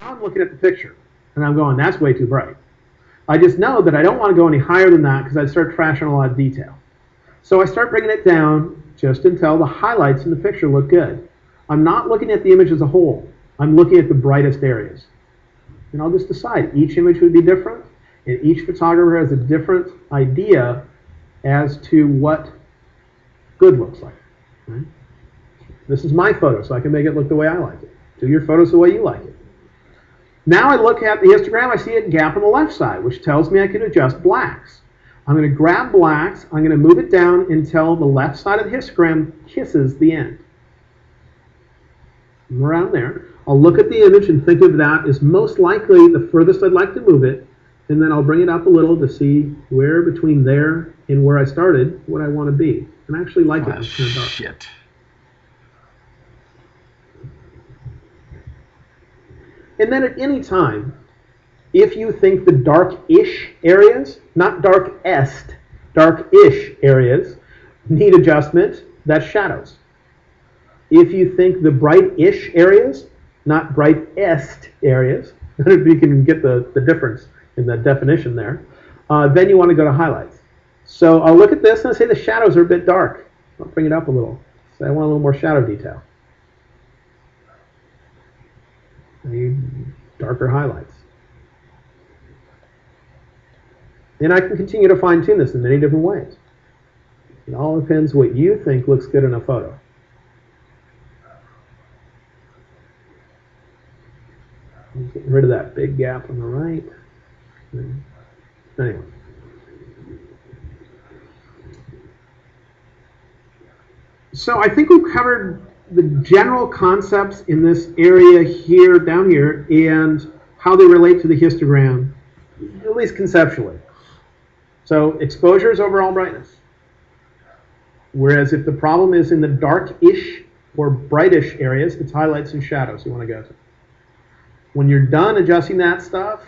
Now I'm looking at the picture, and I'm going, that's way too bright. I just know that I don't want to go any higher than that because I start trashing a lot of detail. So I start bringing it down just until the highlights in the picture look good. I'm not looking at the image as a whole. I'm looking at the brightest areas. And I'll just decide. Each image would be different, and each photographer has a different idea as to what good looks like. Right? This is my photo, so I can make it look the way I like it. Do your photos the way you like it. Now I look at the histogram, I see a gap on the left side, which tells me I can adjust blacks. I'm going to grab blacks, I'm going to move it down until the left side of the histogram kisses the end. And around there. I'll look at the image and think of that as most likely the furthest I'd like to move it, and then I'll bring it up a little to see where between there and where I started, what I want to be. And I actually like it. It's kind of dark. Shit. And then at any time, if you think the dark-ish areas, not dark-est, dark-ish areas need adjustment, that's shadows. If you think the bright-ish areas, not bright-est areas, if you can get the difference in the definition there, then you want to go to highlights. So I'll look at this and I say the shadows are a bit dark. I'll bring it up a little. So I want a little more shadow detail. I need darker highlights. And I can continue to fine-tune this in many different ways. It all depends what you think looks good in a photo. I'm getting rid of that big gap on the right. Anyway. So I think we've covered the general concepts in this area here, down here, and how they relate to the histogram, at least conceptually. So exposure is overall brightness. Whereas if the problem is in the dark-ish or brightish areas, it's highlights and shadows you want to go to. When you're done adjusting that stuff,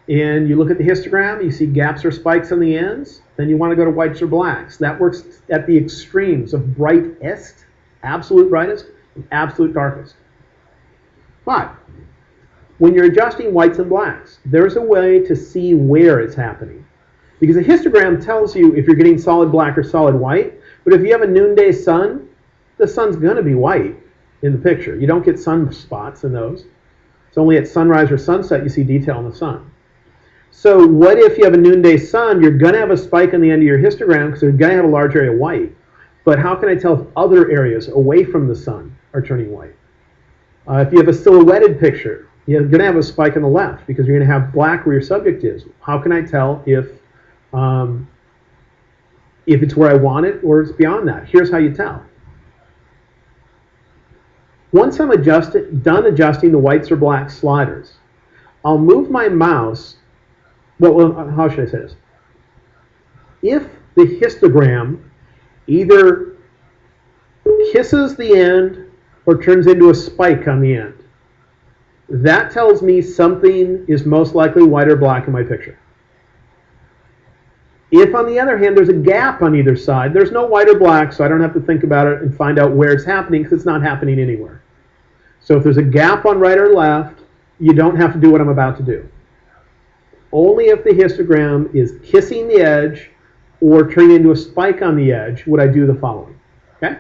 and you look at the histogram, you see gaps or spikes on the ends, then you want to go to whites or blacks. That works at the extremes of brightest, absolute brightest, and absolute darkest. But when you're adjusting whites and blacks, there's a way to see where it's happening. Because a histogram tells you if you're getting solid black or solid white, but if you have a noonday sun, the sun's going to be white in the picture. You don't get sunspots in those. It's only at sunrise or sunset you see detail in the sun. So what if you have a noonday sun? You're going to have a spike on the end of your histogram because you're going to have a large area white. But how can I tell if other areas away from the sun are turning white? If you have a silhouetted picture, you're going to have a spike on the left because you're going to have black where your subject is. How can I tell if it's where I want it or it's beyond that? Here's how you tell. Once I'm done adjusting the whites or black sliders, I'll move my mouse. Well, how should I say this? If the histogram either kisses the end or turns into a spike on the end, that tells me something is most likely white or black in my picture. If, on the other hand, there's a gap on either side, there's no white or black, so I don't have to think about it and find out where it's happening because it's not happening anywhere. So if there's a gap on right or left, you don't have to do what I'm about to do. Only if the histogram is kissing the edge or turning into a spike on the edge would I do the following. Okay?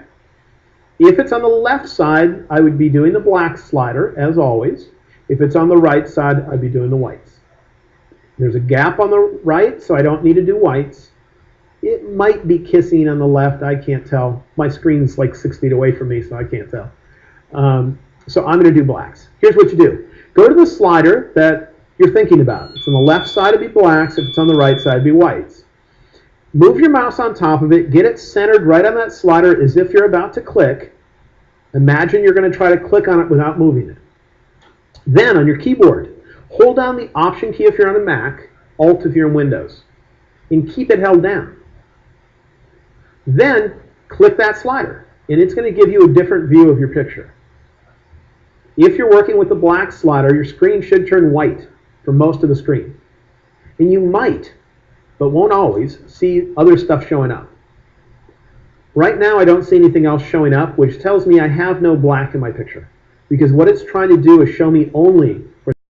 If it's on the left side, I would be doing the black slider, as always. If it's on the right side, I'd be doing the whites. There's a gap on the right, so I don't need to do whites. It might be kissing on the left. I can't tell. My screen's like 6 feet away from me, so I can't tell. So I'm going to do blacks. Here's what you do. Go to the slider that you're thinking about. If it's on the left side, it'd be blacks. If it's on the right side, it'd be whites. Move your mouse on top of it. Get it centered right on that slider as if you're about to click. Imagine you're going to try to click on it without moving it. Then on your keyboard, hold down the Option key if you're on a Mac, Alt if you're in Windows, and keep it held down. Then click that slider, and it's going to give you a different view of your picture. If you're working with the black slider, your screen should turn white for most of the screen. And you might, but won't always, see other stuff showing up. Right now I don't see anything else showing up, which tells me I have no black in my picture. Because what it's trying to do is show me only